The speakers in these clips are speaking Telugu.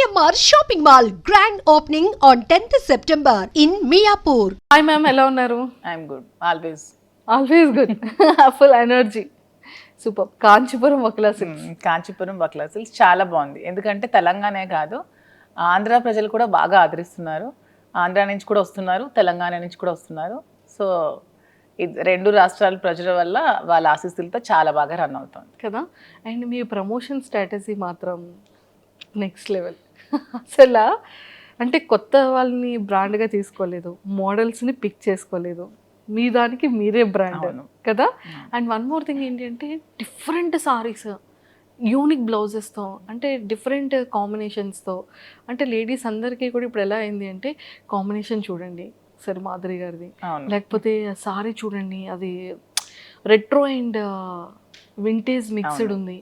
CMR shopping mall grand opening on 10th September in Miapur. Hi ma'am, ఎలా ఉన్నారు? I'm good always. Always good, full energy. Super. Kanchipuram వక్లా సిల్క్స్. కాంచీపురం వక్లా సిల్క్స్ చాలా బాగుంది. ఎందుకంటే తెలంగాణే కాదు, ఆంధ్ర ప్రజలు కూడా బాగా ఆదరిస్తున్నారు. ఆంధ్ర నుంచి కూడా వస్తున్నారు, తెలంగాణ నుంచి కూడా వస్తున్నారు. సో రెండు రాష్ట్రాల ప్రజల వల్ల వాళ్ళ ఆశీస్సులతో చాలా బాగా రన్ అవుతుంది కదా. అండ్ మీ ప్రమోషన్ స్ట్రాటజీ మాత్రం నెక్స్ట్ లెవెల్. అసలు అంటే కొత్త వాళ్ళని బ్రాండ్గా తీసుకోలేదు, మోడల్స్ని పిక్ చేసుకోలేదు, మీ దానికి మీరే బ్రాండ్ కదా. అండ్ వన్ మోర్ థింగ్ ఏంటంటే డిఫరెంట్ సారీస్, యూనిక్ బ్లౌజెస్తో, అంటే డిఫరెంట్ కాంబినేషన్స్తో. అంటే లేడీస్ అందరికీ కూడా ఇప్పుడు ఎలా అయింది అంటే కాంబినేషన్ చూడండి సరే మాధురి గారిది, లేకపోతే సారీ చూడండి అది రెట్రో అండ్ వింటేజ్ మిక్స్డ్ ఉంది,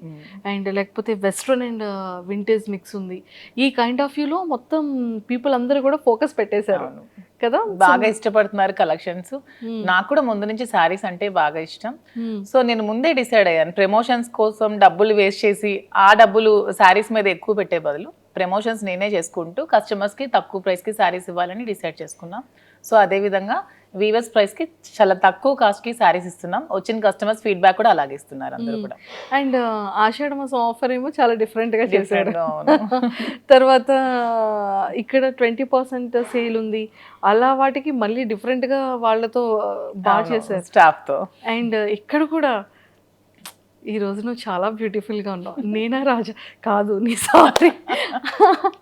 అండ్ లేకపోతే వెస్ట్రన్ అండ్ వింటేజ్ మిక్స్ ఉంది. ఈ కైండ్ ఆఫ్ వ్యూలో మొత్తం పీపుల్ అందరూ కూడా ఫోకస్ పెట్టేశారు కదా, బాగా ఇష్టపడుతున్నారు కలెక్షన్స్. నాకు కూడా ముందు నుంచి శారీస్ అంటే బాగా ఇష్టం. సో నేను ముందే డిసైడ్ అయ్యాను, ప్రమోషన్స్ కోసం డబ్బులు వేస్ట్ చేసి ఆ డబ్బులు శారీస్ మీద ఎక్కువ పెట్టే బదులు ప్రమోషన్స్ నేనే చేసుకుంటూ కస్టమర్స్కి తక్కువ ప్రైస్కి శారీస్ ఇవ్వాలని డిసైడ్ చేసుకున్నాం. సో అదేవిధంగా వీవర్స్ ప్రైస్కి చాలా తక్కువ కాస్ట్కి శారీస్ ఇస్తున్నాం. వచ్చిన కస్టమర్స్ ఫీడ్బ్యాక్ కూడా అలాగే ఇస్తున్నారు అందరూ కూడా. అండ్ ఆషాఢ మాసం ఆఫర్ ఏమో చాలా డిఫరెంట్గా చేశారు. తర్వాత ఇక్కడ 20% సేల్ ఉంది, అలా వాటికి మళ్ళీ డిఫరెంట్గా వాళ్ళతో బాగా చేశారు స్టాఫ్తో. అండ్ ఇక్కడ కూడా ఈ రోజు నువ్వు చాలా బ్యూటిఫుల్గా ఉన్నావు. నేనా రాజా కాదు నీ సారీ.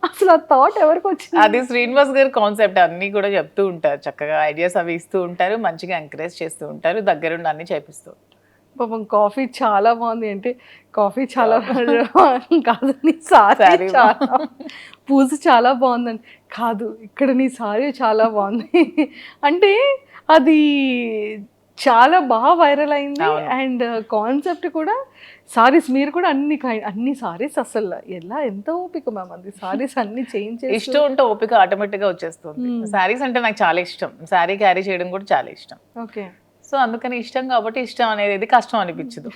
అసలు ఆ థాట్ ఎవరికి వచ్చింది? అది శ్రీనివాస్ గారి కాన్సెప్ట్. అన్నీ కూడా చెప్తూ ఉంటారు, చక్కగా ఐడియాస్ అవి ఇస్తూ ఉంటారు, మంచిగా ఎంకరేజ్ చేస్తూ ఉంటారు, దగ్గరుండి అన్ని చేపిస్తూ. పాపం కాఫీ చాలా బాగుంది అంటే కాఫీ చాలా కాదు నీ సారీ చాలా, పూజ చాలా బాగుందండి కాదు ఇక్కడ నీ సారీ చాలా బాగుంది అంటే అది చాలా బాగా వైరల్ అయింది. అండ్ కాన్సెప్ట్ కూడా సారీస్, మీరు కూడా అన్ని సారీస్ అసలు ఎలా ఎంత ఓపిక మ్యామ్ అది సారీస్ అన్ని చేంజ్ చేసి. ఇష్టం ఉంటే ఓపిక ఆటోమేటిక్గా వచ్చేస్తుంది. శారీస్ అంటే నాకు చాలా ఇష్టం, శారీ క్యారీ చేయడం కూడా చాలా ఇష్టం. ఓకే. సో అందుకని ఇష్టం కాబట్టి ఇష్టం అనేది కష్టం అనిపించదు.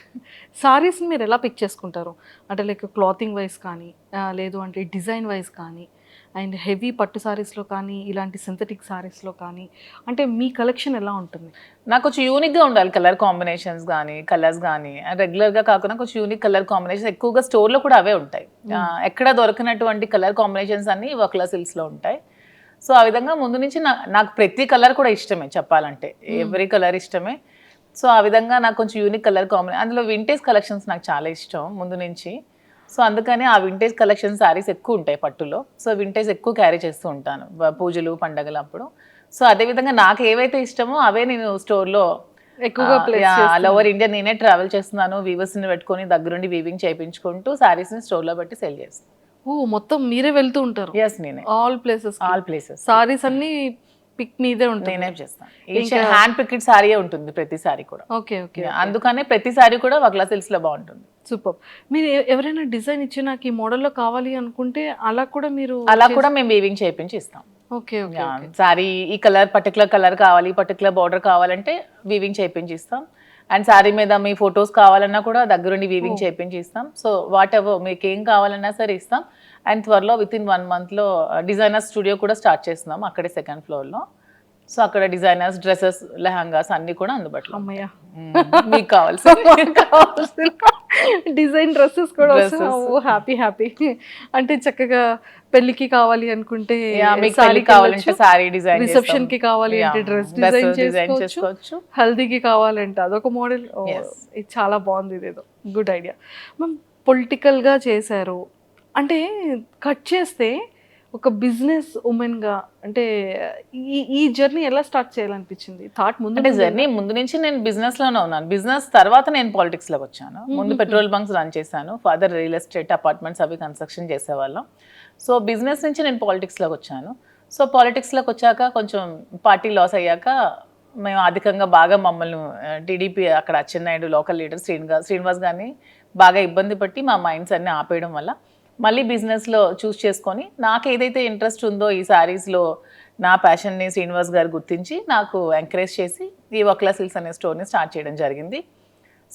సారీస్ మీరు ఎలా పిక్ చేసుకుంటారు అంటే లైక్ క్లాతింగ్ వైజ్ కానీ లేదు అంటే డిజైన్ వైజ్ కానీ, అండ్ హెవీ పట్టు సారీస్లో కానీ ఇలాంటి సింథటిక్ సారీస్లో కానీ, అంటే మీ కలెక్షన్ ఎలా ఉంటుంది? నాకు కొంచెం యూనిక్గా ఉండాలి, కలర్ కాంబినేషన్స్ కానీ కలర్స్ కానీ రెగ్యులర్గా కాకుండా కొంచెం యూనిక్ కలర్ కాంబినేషన్స్ ఎక్కువగా స్టోర్లో కూడా అవే ఉంటాయి. ఎక్కడ దొరకనటువంటి కలర్ కాంబినేషన్స్ అన్ని వక్లా సిల్క్స్లో ఉంటాయి. సో ఆ విధంగా ముందు నుంచి నాకు ప్రతి కలర్ కూడా ఇష్టమే, చెప్పాలంటే ఎవ్రీ కలర్ ఇష్టమే. సో ఆ విధంగా నాకు కొంచెం యూనిక్ కలర్ కాంబినేషన్, అందులో వింటేజ్ కలెక్షన్స్ నాకు చాలా ఇష్టం ముందు నుంచి. సో అందుకని ఆ వింటేజ్ కలెక్షన్ శారీస్ ఎక్కువ ఉంటాయి పట్టులో. సో వింటేజ్ ఎక్కువ క్యారీ చేస్తూ ఉంటాను పూజలు పండగలు అప్పుడు. సో అదేవిధంగా నాకు ఏవైతే ఇష్టమో అవే నేను స్టోర్లో ఎక్కువగా ఆల్ ఓవర్ ఇండియా నేనే ట్రావెల్ చేస్తున్నాను, వీవర్స్ని పెట్టుకొని దగ్గరుండి వీవింగ్ చేయించుకుంటూ శారీస్ని స్టోర్లో పెట్టి సేల్ చేస్తాను. ఓ మొత్తం మీరే వెళ్తూ ఉంటారు? ఎస్, నేనే ఆల్ ప్లేసెస్ సారీస్ అన్ని పిక్ మీదే ఉంటుంది? నేనే చేస్తాను. హ్యాండ్ పిక్డ్ సారీ ఉంటుంది ప్రతి సారీ కూడా. Okay okay. అందుకనే ప్రతి సారీ కూడా వక్లా సిల్క్స్ లో బాగుంటుంది. సూపర్. మీరు ఎవరైనా డిజైన్ ఇచ్చి నాకు ఈ మోడల్లో కావాలి అనుకుంటే అలా కూడా మేము వీవింగ్ చేయించి ఇస్తాం. Okay okay. సారీ ఈ కలర్ పర్టికులర్ కలర్ కావాలి, పర్టికులర్ బార్డర్ కావాలంటే వీవింగ్ చేయించి ఇస్తాం. అండ్ సారీ మీద మీ ఫొటోస్ కావాలన్నా కూడా దగ్గరుండి వీవింగ్ చేయించి ఇస్తాం. సో వాట్ ఎవర్ మీకు ఏం కావాలన్నా సరే ఇస్తాం. అండ్ త్వరలో విత్ ఇన్ 1 monthలో డిజైనర్ స్టూడియో కూడా స్టార్ట్ చేస్తున్నాం అక్కడే 2nd floorలో. సో అక్కడ డిజైనర్స్ డ్రెస్సెస్ లెహంగాస్ అన్ని కూడా అందుబాటులో. అమ్మయ్య, మీకు కావాల్సిన డిజైన్ డ్రెస్సెస్ కూడా హ్యాపీ హ్యాపీ. అంటే చక్కగా పెళ్లికి కావాలి అనుకుంటే సారీ కావాలంటే సారీ డిజైన్, రిసెప్షన్ కి కావాలి అంటే డ్రెస్ డిజైన్ చేసుకోవచ్చు, హల్దీకి కావాలంటే అదొక మోడల్. ఇది చాలా బాగుంది, ఇదేదో గుడ్ ఐడియా. మ్యామ్ పొలిటికల్ గా చేశారు అంటే కట్ చేస్తే ఒక బిజినెస్ ఉమెన్గా అంటే ఈ జర్నీ ఎలా స్టార్ట్ చేయాలనిపించింది? థాట్ ముందు అంటే జర్నీ ముందు నుంచి నేను బిజినెస్లోనే ఉన్నాను. బిజినెస్ తర్వాత నేను పాలిటిక్స్లోకి వచ్చాను. ముందు పెట్రోల్ బంక్స్ రన్ చేశాను, ఫాదర్ రియల్ ఎస్టేట్ అపార్ట్మెంట్స్ అవి కన్స్ట్రక్షన్ చేసేవాళ్ళం. సో బిజినెస్ నుంచి నేను పాలిటిక్స్లోకి వచ్చాను. సో పాలిటిక్స్లోకి వచ్చాక కొంచెం పార్టీ లాస్ అయ్యాక మేము అధికంగా బాగా మమ్మల్ని టీడీపీ అక్కడ అచ్చెన్నాయుడు లోకల్ లీడర్ శ్రీనివాస్ గారిని బాగా ఇబ్బంది పట్టి మా మైండ్స్ అన్ని ఆపేయడం వల్ల మళ్ళీ బిజినెస్లో చూస్ చేసుకొని నాకు ఏదైతే ఇంట్రెస్ట్ ఉందో ఈ శారీస్లో నా ప్యాషన్ని శ్రీనివాస్ గారు గుర్తించి నాకు ఎంకరేజ్ చేసి ఈ వక్లా సిల్క్స్ అనే స్టోర్ని స్టార్ట్ చేయడం జరిగింది.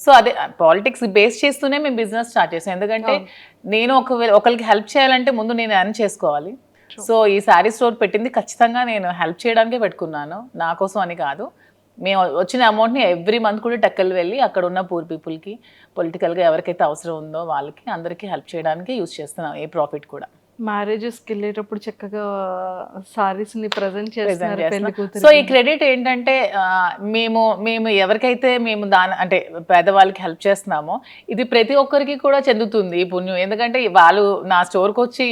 సో అదే పాలిటిక్స్ బేస్ చేస్తూనే మేము బిజినెస్ స్టార్ట్ చేసాం. ఎందుకంటే నేను ఒకరికి హెల్ప్ చేయాలంటే ముందు నేను ఎర్న్ చేసుకోవాలి. సో ఈ శారీ స్టోర్ పెట్టింది ఖచ్చితంగా నేను హెల్ప్ చేయడానికే పెట్టుకున్నాను, నా కోసం అని కాదు. మేము వచ్చిన అమౌంట్ని ఎవ్రీ మంత్ కూడా టెక్కలు వెళ్ళి అక్కడ ఉన్న పూర్ పీపుల్కి, పొలిటికల్గా ఎవరికైతే అవసరం ఉందో వాళ్ళకి అందరికీ హెల్ప్ చేయడానికి యూజ్ చేస్తున్నాం ఏ ప్రాఫిట్ కూడా. మ్యారేజెస్కి వెళ్ళేటప్పుడు చక్కగా సారీస్ని ప్రజెంట్ చేస్తున్నారు పెళ్లి కూతురు. సో ఈ క్రెడిట్ ఏంటంటే మేము ఎవరికైతే మేము అంటే పేదవాళ్ళకి హెల్ప్ చేస్తున్నామో ఇది ప్రతి ఒక్కరికి కూడా చెందుతుంది ఈ పుణ్యం. ఎందుకంటే వాళ్ళు నా స్టోర్కి వచ్చి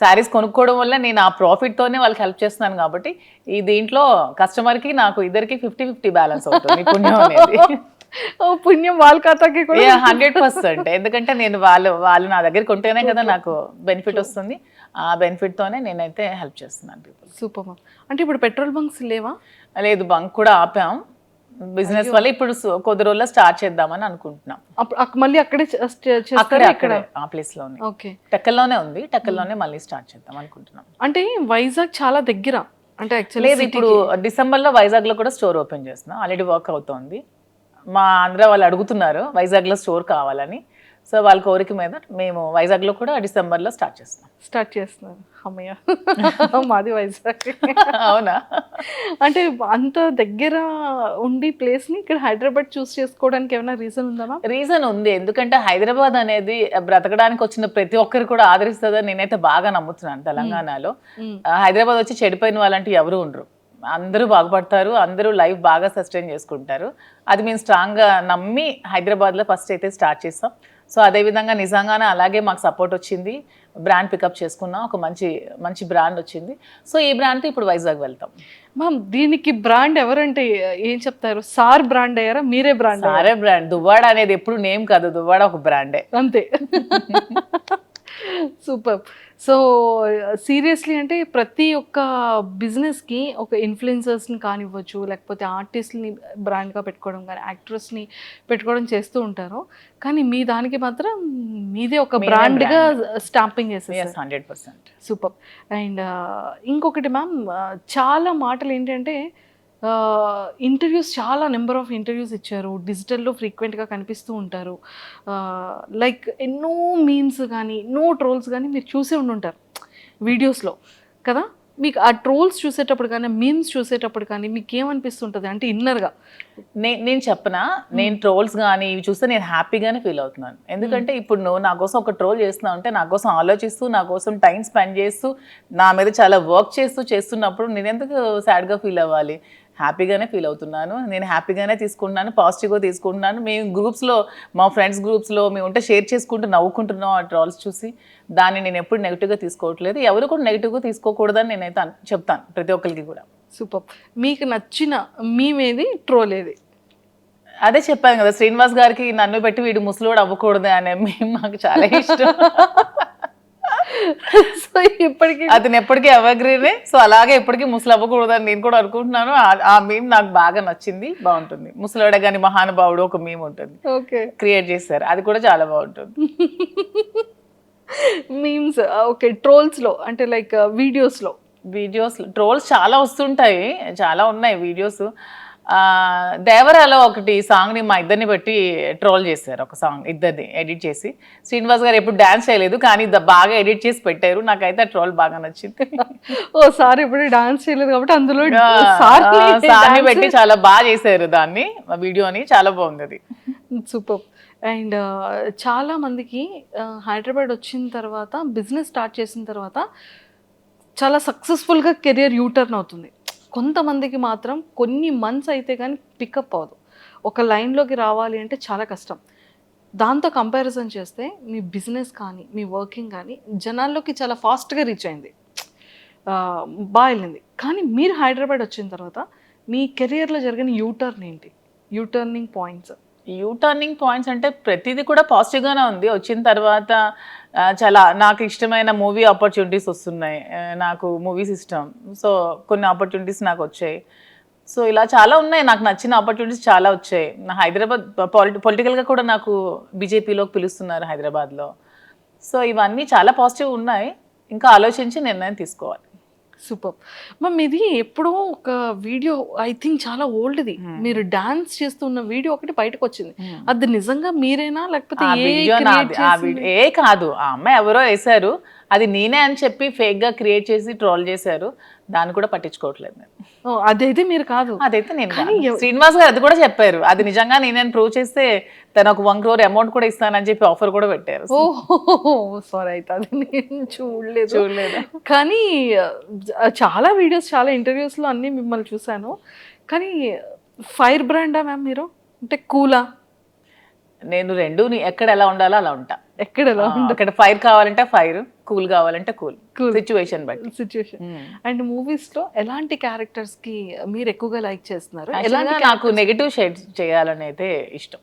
శారీస్ కొనుక్కోవడం వల్ల నేను ఆ ప్రాఫిట్తోనే వాళ్ళకి హెల్ప్ చేస్తున్నాను కాబట్టి ఈ దీంట్లో కస్టమర్కి నాకు ఇద్దరికి 50-50 బ్యాలెన్స్ అవుతుంది ఈ పుణ్యం అనేది. పుణ్యం వాళ్ళ ఖాతాకి కూడా 100%. ఎందుకంటే నేను వాళ్ళు నా దగ్గర కొంటేనే కదా నాకు బెనిఫిట్ వస్తుంది, ఆ బెనిఫిట్తోనే నేనైతే హెల్ప్ చేస్తున్నాను పీపుల్. Super ma'am. అంటే ఇప్పుడు పెట్రోల్ బంక్స్ లేవా? లేదు, బంక్ కూడా ఆపాం బిజినెస్ వల్ల. ఇప్పుడు కొద్ది రోజుల్లో స్టార్ట్ చేద్దామని అనుకుంటున్నాం. మళ్ళీ అక్కడే అక్కడే ఆ ప్లేస్ లోనే, ఓకే, టెక్కల్లోనే ఉంది, టెక్కల్లోనే మళ్ళీ స్టార్ట్ చేద్దాం అనుకుంటున్నాం. అంటే వైజాగ్ చాలా దగ్గర అంటే యాక్చువల్లీ లేదు, ఇప్పుడు డిసెంబర్లో వైజాగ్ లో కూడా స్టోర్ ఓపెన్ చేస్తున్నాం, ఆల్రెడీ వర్క్ అవుతోంది. మా ఆంధ్ర వాళ్ళు అడుగుతున్నారు వైజాగ్లో స్టోర్ కావాలని. సో వాళ్ళ కోరిక మీద మేము వైజాగ్లో కూడా డిసెంబర్లో స్టార్ట్ చేస్తున్నాం. అమ్మయ్య, మాది వైజాగ్. అవునా? అంటే అంత దగ్గర ఉండి ప్లేస్ని ఇక్కడ హైదరాబాద్ చూస్ చేసుకోవడానికి ఏమైనా రీజన్ ఉందా? రీజన్ ఉంది, ఎందుకంటే హైదరాబాద్ అనేది బ్రతకడానికి వచ్చిన ప్రతి ఒక్కరు కూడా ఆదరిస్తుందని నేనైతే బాగా నమ్ముతున్నాను. తెలంగాణలో హైదరాబాద్ వచ్చి చెడిపోయిన వాళ్ళంటూ ఎవరు ఉండరు, అందరూ బాగుపడతారు, అందరూ లైఫ్ బాగా సస్టైన్ చేసుకుంటారు. అది మేము స్ట్రాంగ్గా నమ్మి హైదరాబాద్లో ఫస్ట్ అయితే స్టార్ట్ చేస్తాం. సో అదేవిధంగా నిజంగానే అలాగే మాకు సపోర్ట్ వచ్చింది, బ్రాండ్ పికప్ చేసుకున్నాం, ఒక మంచి బ్రాండ్ వచ్చింది. సో ఈ బ్రాండ్తో ఇప్పుడు వైజాగ్ వెళ్తాం. మ్యామ్ దీనికి బ్రాండ్ ఎవరంటే ఏం చెప్తారు? సార్ బ్రాండ్ అయ్యారా, మీరే బ్రాండ్? సారే బ్రాండ్. దువ్వాడ అనేది ఎప్పుడు నేమ్ కాదు, దువ్వాడ ఒక బ్రాండే అంతే. సూపర్. సో సీరియస్లీ అంటే ప్రతి ఒక్క బిజినెస్కి ఒక ఇన్ఫ్లుయెన్సర్స్ని కానివ్వచ్చు, లేకపోతే ఆర్టిస్ట్ని బ్రాండ్గా పెట్టుకోవడం కానీ, యాక్ట్రెస్ని పెట్టుకోవడం చేస్తూ ఉంటారు. కానీ మీ దానికి మాత్రం మీదే ఒక బ్రాండ్గా స్టాంపింగ్ చేసేసారు. 100%. సూపర్. అండ్ ఇంకొకటి మ్యామ్, చాలా మాటలు ఏంటంటే ఇంటర్వ్యూస్, చాలా నెంబర్ ఆఫ్ ఇంటర్వ్యూస్ ఇచ్చారు, డిజిటల్లో ఫ్రీక్వెంట్గా కనిపిస్తూ ఉంటారు. లైక్ ఎన్నో మీమ్స్ కానీ, ఎన్నో ట్రోల్స్ కానీ మీరు చూసే ఉండుంటారు వీడియోస్లో కదా. మీకు ఆ ట్రోల్స్ చూసేటప్పుడు కానీ, మీమ్స్ చూసేటప్పుడు కానీ మీకు ఏమనిపిస్తుంటుంది అంటే ఇన్నర్గా? నేను చెప్పనా, నేను ట్రోల్స్ కానీ ఇవి చూస్తే నేను హ్యాపీగానే ఫీల్ అవుతున్నాను. ఎందుకంటే ఇప్పుడు నువ్వు నా కోసం ఒక ట్రోల్ చేస్తున్నావు అంటే, నా కోసం ఆలోచిస్తూ, నా కోసం టైం స్పెండ్ చేస్తూ, నా మీద చాలా వర్క్ చేస్తున్నప్పుడు నేను ఎందుకు సాడ్గా ఫీల్ అవ్వాలి? హ్యాపీగానే ఫీల్ అవుతున్నాను, నేను హ్యాపీగానే తీసుకుంటున్నాను, పాజిటివ్గా తీసుకుంటున్నాను. మేము గ్రూప్స్లో, మా ఫ్రెండ్స్ గ్రూప్స్లో మేము ఉంటే షేర్ చేసుకుంటూ నవ్వుకుంటున్నాం ఆ ట్రోల్స్ చూసి. దాన్ని నేను ఎప్పుడు నెగిటివ్గా తీసుకోవట్లేదు, ఎవరు కూడా నెగిటివ్గా తీసుకోకూడదని నేనైతే చెప్తాను ప్రతి ఒక్కరికి కూడా. సూపర్. మీకు నచ్చిన మీమేది, ట్రోల్ ఏది? అదే చెప్పాను కదా, శ్రీనివాస్ గారికి నన్ను పెట్టి వీడు ముసలోడు అవ్వకూడదు అనే మేము మాకు చాలా ఇష్టం. సో ఇప్పటికీ అతను ఎప్పటికీ ఎవర్గ్రీనే. సో అలాగే ఎప్పటికీ ముసలు అవ్వకూడదని నేను కూడా అనుకుంటున్నాను. ఆ మీమ్ నాకు బాగా నచ్చింది, బాగుంటుంది. ముసలోడే కానీ మహానుభావుడు ఒక మీమ్ ఉంటుంది, ఓకే, క్రియేట్ చేశారు, అది కూడా చాలా బాగుంటుంది. Memes okay. ట్రోల్స్లో అంటే లైక్ వీడియోస్లో ట్రోల్స్ చాలా వస్తుంటాయి, చాలా ఉన్నాయి వీడియోస్. దేవరాలో ఒకటి సాంగ్ని మా ఇద్దరిని బట్టి ట్రోల్ చేశారు, ఒక సాంగ్ ఇద్దరిని ఎడిట్ చేసి. శ్రీనివాస్ గారు ఎప్పుడు డాన్స్ చేయలేదు కానీ బాగా ఎడిట్ చేసి పెట్టారు, నాకైతే ఆ ట్రోల్ బాగా నచ్చింది. ఓ సార్ ఇప్పుడు డాన్స్ చేయలేదు కాబట్టి అందులో సార్ని పెట్టి చాలా బాగా చేశారు దాన్ని, వీడియోని, చాలా బాగుంది అది. సూపర్. అండ్ చాలా మందికి హైదరాబాద్ వచ్చిన తర్వాత, బిజినెస్ స్టార్ట్ చేసిన తర్వాత చాలా సక్సెస్ఫుల్గా కెరియర్ యూటర్న్ అవుతుంది. కొంతమందికి మాత్రం కొన్ని మంత్స్ అయితే కానీ పికప్ అవ్వదు, ఒక లైన్లోకి రావాలి అంటే చాలా కష్టం. దాంతో కంపారిజన్ చేస్తే మీ బిజినెస్ కానీ, మీ వర్కింగ్ కానీ జనాల్లోకి చాలా ఫాస్ట్గా రీచ్ అయింది, బాగా వెళ్ళింది. కానీ మీరు హైదరాబాద్ వచ్చిన తర్వాత మీ కెరియర్లో జరిగిన యూటర్న్ ఏంటి, యూటర్నింగ్ పాయింట్స్ అంటే ప్రతిదీ కూడా పాజిటివ్గానే ఉంది. వచ్చిన తర్వాత చాలా నాకు ఇష్టమైన మూవీ ఆపర్చునిటీస్ వస్తున్నాయి, నాకు మూవీస్ ఇష్టం. సో కొన్ని ఆపర్చునిటీస్ నాకు వచ్చాయి. సో ఇలా చాలా ఉన్నాయి, నాకు నచ్చిన ఆపర్చునిటీస్ చాలా వచ్చాయి. హైదరాబాద్ పొలిటికల్గా కూడా నాకు బీజేపీలోకి పిలుస్తున్నారు హైదరాబాద్లో. సో ఇవన్నీ చాలా పాజిటివ్ ఉన్నాయి, ఇంకా ఆలోచించి నిర్ణయం తీసుకోవాలి. సూపర్. మ్యామ్ ఇది ఎప్పుడో ఒక వీడియో ఐ థింక్ చాలా ఓల్డ్ది, మీరు డాన్స్ చేస్తున్న వీడియో ఒకటి బయటకు వచ్చింది. అది నిజంగా మీరేనా లేకపోతే ఆ ఏ వీడియో create నాది. ఆ చేసింది? వీడియో ఏ కాదు, ఆ అమ్మాయి ఎవరో వేశారు, అది నేనే అని చెప్పి ఫేక్ గా క్రియేట్ చేసి ట్రోల్ చేశారు. దాన్ని కూడా పట్టించుకోవట్లేదు నేను. ఓ, అదైతే మీరు కాదు. అదైతే నేను కాదు. శ్రీనివాస్ గారు అది కూడా చెప్పారు, అది నిజంగా నేనే ప్రూవ్ చేస్తే తను ఒక 1 crore అమౌంట్ కూడా ఇస్తానని చెప్పి ఆఫర్ కూడా పెట్టారు. ఓ సారీ, అయితే అది నేను చూడలేదు. చూడలేదు. కానీ చాలా వీడియోస్, చాలా ఇంటర్వ్యూస్ లో అన్ని మిమ్మల్ని చూసాను. కానీ ఫైర్ బ్రాండా మ్యామ్ మీరు, అంటే కూలా? నేను రెండు ఎక్కడ ఎలా ఉండాలో అలా ఉంటా. ఎక్కడ ఎలా అక్కడ ఫైర్ కావాలంటే ఫైర్, కూల్ కావాలంటే కూల్, Cool. సిచ్యువేషన్ బట్టి. సిచ్యువేషన్. అండ్ మూవీస్ లో ఎలాంటి క్యారెక్టర్స్ కి మీరు ఎక్కువగా లైక్ చేస్తున్నారు? ఎలాంటి నాకు నెగటివ్ షేడ్స్ చేయాలని అయితే ఇష్టం.